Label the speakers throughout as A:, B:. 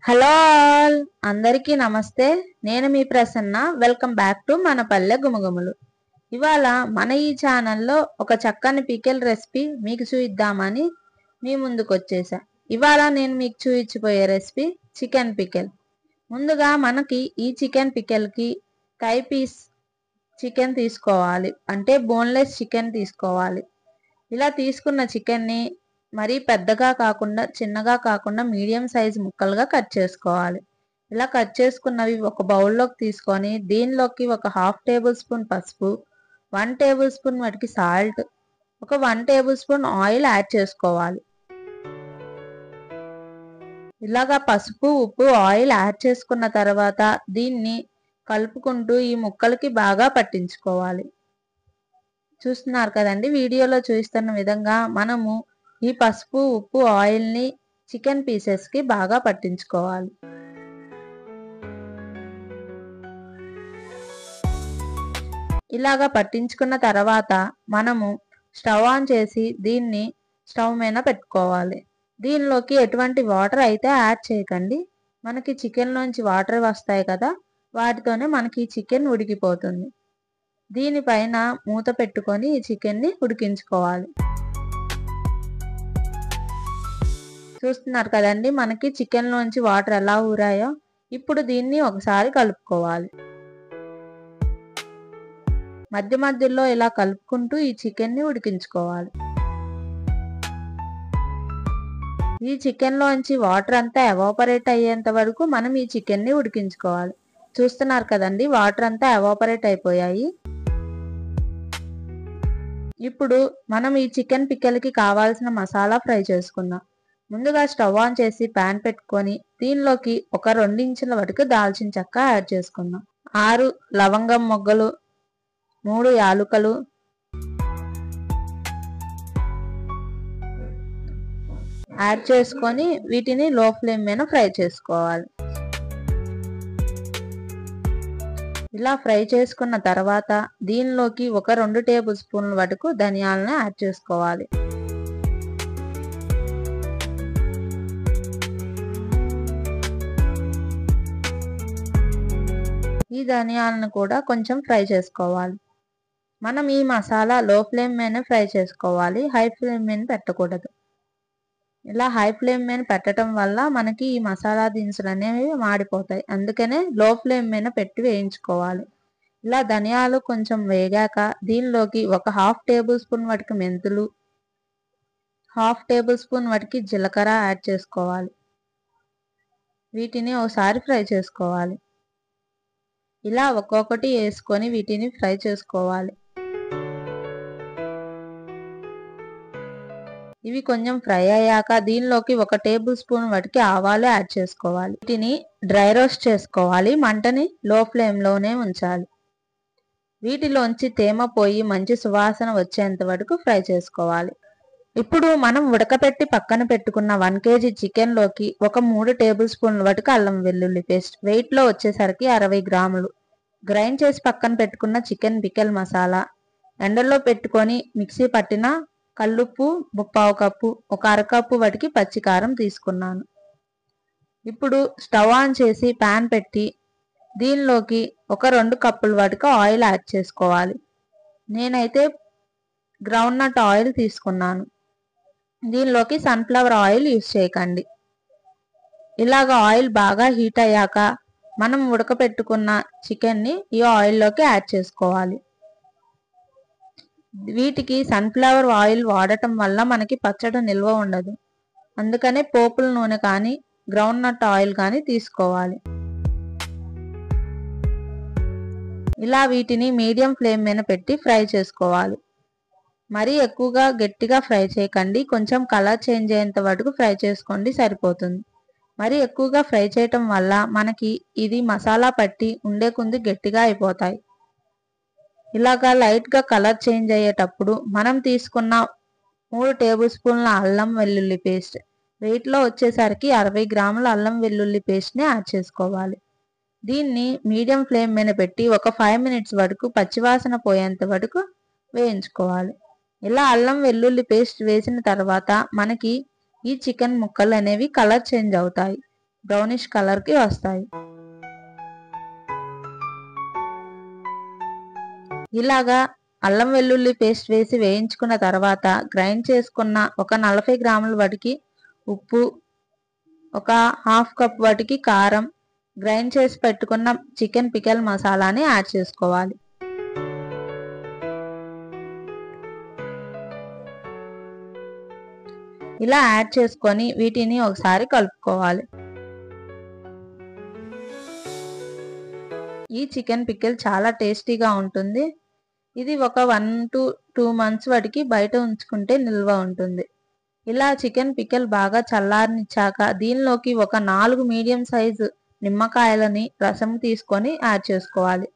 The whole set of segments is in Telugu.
A: హలో ఆల్ అందరికీ నమస్తే. నేను మీ ప్రసన్న. వెల్కమ్ బ్యాక్ టు మన పల్లె గుమగుమలు. ఇవాళ మన ఈ ఛానల్లో ఒక చక్కని పికెల్ రెసిపీ మీకు చూయిద్దామని మీ ముందుకు వచ్చేసా. ఇవాళ నేను మీకు చూయించిపోయే రెసిపీ చికెన్ పికెల్. ముందుగా మనకి ఈ చికెన్ పికెల్కి థై పీస్ చికెన్ తీసుకోవాలి, అంటే బోన్లెస్ చికెన్ తీసుకోవాలి. ఇలా తీసుకున్న చికెన్ని మరీ పెద్దగా కాకుండా చిన్నగా కాకుండా మీడియం సైజ్ ముక్కలుగా కట్ చేసుకోవాలి. ఇలా కట్ చేసుకున్నవి ఒక బౌల్లోకి తీసుకొని దీనిలోకి ఒక 1/2 టేబుల్ స్పూన్ పసుపు, 1 టేబుల్ స్పూన్ వాటికి సాల్ట్, ఒక 1 టేబుల్ స్పూన్ ఆయిల్ యాడ్ చేసుకోవాలి. ఇలాగా పసుపు, ఉప్పు, ఆయిల్ యాడ్ చేసుకున్న తర్వాత దీన్ని కలుపుకుంటూ ఈ ముక్కలకి బాగా పట్టించుకోవాలి. చూస్తున్నారు కదండి, వీడియోలో చూస్తున్న విధంగా మనము ఈ పసుపు, ఉప్పు, ఆయిల్ని చికెన్ పీసెస్కి బాగా పట్టించుకోవాలి. ఇలాగా పట్టించుకున్న తర్వాత మనము స్టవ్ ఆన్ చేసి దీన్ని స్టవ్ మీద పెట్టుకోవాలి. దీనిలోకి ఎటువంటి వాటర్ అయితే యాడ్ చేయకండి. మనకి చికెన్లోంచి వాటర్ వస్తాయి కదా, వాటితోనే మనకి చికెన్ ఉడికిపోతుంది. దీనిపైన మూత పెట్టుకొని ఈ చికెన్ని ఉడికించుకోవాలి. చూస్తున్నారు కదండి, మనకి చికెన్లోంచి వాటర్ ఎలా ఊరాయో. ఇప్పుడు దీన్ని ఒకసారి కలుపుకోవాలి. మధ్య మధ్యలో ఇలా కలుపుకుంటూ ఈ చికెన్ని ఉడికించుకోవాలి. ఈ చికెన్లోంచి వాటర్ అంతా ఎవాపరేట్ అయ్యేంత వరకు మనం ఈ చికెన్ని ఉడికించుకోవాలి. చూస్తున్నారు కదండి, వాటర్ అంతా ఎవాపరేట్ అయిపోయాయి. ఇప్పుడు మనం ఈ చికెన్ పికెల్కి కావాల్సిన మసాలా ఫ్రై చేసుకుందాం. ముందుగా స్టవ్ ఆన్ చేసి ప్యాన్ పెట్టుకొని దీనిలోకి ఒక 2 ఇంచుల వరకు దాల్చిన చెక్క యాడ్ చేసుకుందాం. 6 లవంగం మొగ్గలు, 3 యాలుకలు, యాడ్ చేసుకొని వీటిని లో ఫ్లేమ్ మీద ఫ్రై చేసుకోవాలి. ఇలా ఫ్రై చేసుకున్న తర్వాత దీనిలోకి ఒక 2 టేబుల్ స్పూన్ల వరకు ధనియాలను యాడ్ చేసుకోవాలి. ఈ ధనియాలను కూడా కొంచెం ఫ్రై చేసుకోవాలి. మనం ఈ మసాలా లో ఫ్లేమ్ మీద ఫ్రై చేసుకోవాలి, హై ఫ్లేమ్ మీద పెట్టకూడదు. ఇలా హై ఫ్లేమ్ మీద పెట్టడం వల్ల మనకి ఈ మసాలా దినుసులు అనేవి మాడిపోతాయి. అందుకనే లో ఫ్లేమ్ మీద పెట్టి వేయించుకోవాలి. ఇలా ధనియాలు కొంచెం వేగాక దీనిలోకి ఒక 1/2 టేబుల్ స్పూన్ వాటికి మెంతులు, 1/2 టేబుల్ స్పూన్ వాటికి జీలకర్ర యాడ్ చేసుకోవాలి. వీటిని ఒకసారి ఫ్రై చేసుకోవాలి. ఇలా ఒక్కొక్కటి వేసుకొని వీటిని ఫ్రై చేసుకోవాలి. ఇవి కొంచెం ఫ్రై అయ్యాక దీనిలోకి 1 టేబుల్ స్పూన్ వాటికి ఆవాలు యాడ్ చేసుకోవాలి. వీటిని డ్రై రోస్ట్ చేసుకోవాలి. మంటని లో ఫ్లేమ్లోనే ఉంచాలి. వీటిలోంచి తేమ పోయి మంచి సువాసన వచ్చేంత వరకు ఫ్రై చేసుకోవాలి. ఇప్పుడు మనం ఉడకపెట్టి పక్కన పెట్టుకున్న 1 కేజీ చికెన్లోకి ఒక 3 టేబుల్ స్పూన్ల వరకు అల్లం వెల్లుల్లి పేస్ట్, వెయిట్లో వచ్చేసరికి 60 గ్రాములు, గ్రైండ్ చేసి పక్కన పెట్టుకున్న చికెన్ పికెల్ మసాలా, ఎండలో పెట్టుకొని మిక్సీ పట్టిన కల్లుప్పు 1/4 కప్పు, ఒక అరకప్పు వాటికి పచ్చికారం తీసుకున్నాను. ఇప్పుడు స్టవ్ ఆన్ చేసి ప్యాన్ పెట్టి దీనిలోకి ఒక 2 కప్పుల వాటికి ఆయిల్ యాడ్ చేసుకోవాలి. నేనైతే గ్రౌండ్ నట్ ఆయిల్ తీసుకున్నాను. దీనిలోకి సన్ఫ్లవర్ ఆయిల్ యూజ్ చేయకండి. ఇలాగ ఆయిల్ బాగా హీట్ అయ్యాక మనం ఉడకపెట్టుకున్న చికెన్ని ఈ ఆయిల్లోకి యాడ్ చేసుకోవాలి. వీటికి సన్ఫ్లవర్ ఆయిల్ వాడటం వల్ల మనకి పచ్చడి నిల్వ ఉండదు. అందుకనే పోపుల నూనె కానీ గ్రౌండ్ నట్ ఆయిల్ కానీ తీసుకోవాలి. ఇలా వీటిని మీడియం ఫ్లేమ్ మీద పెట్టి ఫ్రై చేసుకోవాలి. మరీ ఎక్కువగా గట్టిగా ఫ్రై చేయకండి, కొంచెం కలర్ చేంజ్ అయ్యేంత వరకు ఫ్రై చేసుకోండి, సరిపోతుంది. మరి ఎక్కువగా ఫ్రై చేయటం వల్ల మనకి ఇది మసాలా పట్టి ఉండే కొద్ది గట్టిగా అయిపోతాయి. ఇలాగా లైట్గా కలర్ చేంజ్ అయ్యేటప్పుడు మనం తీసుకున్న 3 టేబుల్ స్పూన్ల అల్లం వెల్లుల్లి పేస్ట్, వెయిట్లో వచ్చేసరికి 60 గ్రాముల అల్లం వెల్లుల్లి పేస్ట్ని యాడ్ చేసుకోవాలి. దీన్ని మీడియం ఫ్లేమ్ మీద పెట్టి ఒక 5 మినిట్స్ వరకు పచ్చివాసన పోయేంత వరకు వేయించుకోవాలి. ఇలా అల్లం వెల్లుల్లి పేస్ట్ వేసిన తర్వాత మనకి ఈ చికెన్ ముక్కలు అనేవి కలర్ చేంజ్ అవుతాయి. బ్రౌనిష్ కలర్కి వస్తాయి. ఇలాగా అల్లం వెల్లుల్లి పేస్ట్ వేసి వేయించుకున్న తర్వాత గ్రైండ్ చేసుకున్న ఒక 40 గ్రాముల వాటికి ఉప్పు, ఒక హాఫ్ కప్ వాటికి కారం, గ్రైండ్ చేసి పెట్టుకున్న చికెన్ పికల్ మసాలాని యాడ్ చేసుకోవాలి. ఇలా యాడ్ చేసుకొని వీటిని ఒకసారి కలుపుకోవాలి. ఈ చికెన్ పికిల్ చాలా టేస్టీగా ఉంటుంది. ఇది ఒక 1 to 2 months వాటికి బయట ఉంచుకుంటే నిల్వ ఉంటుంది. ఇలా చికెన్ పికిల్ బాగా చల్లారనిచ్చాక దీనిలోకి ఒక 4 మీడియం సైజు నిమ్మకాయలని రసం తీసుకొని యాడ్ చేసుకోవాలి.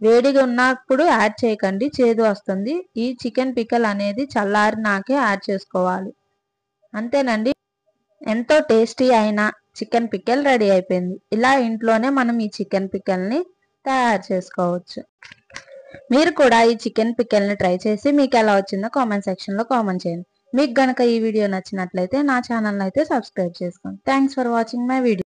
A: వేడిగా ఉన్నప్పుడు యాడ్ చేయకండి, చేదు వస్తుంది. ఈ చికెన్ పికిల్ అనేది చల్లారినాకే యాడ్ చేసుకోవాలి. అంతేనండి, ఎంతో టేస్టీ అయిన చికెన్ పికిల్ రెడీ అయిపోయింది. ఇలా ఇంట్లోనే మనం ఈ చికెన్ పికిల్ని తయారు చేసుకోవచ్చు. మీరు కూడా ఈ చికెన్ పికిల్ని ట్రై చేసి మీకు ఎలా వచ్చిందో కామెంట్ సెక్షన్లో కామెంట్ చేయండి. మీకు గనక ఈ వీడియో నచ్చినట్లయితే నా ఛానల్ అయితే సబ్స్క్రైబ్ చేసుకోండి. Thanks for watching my video.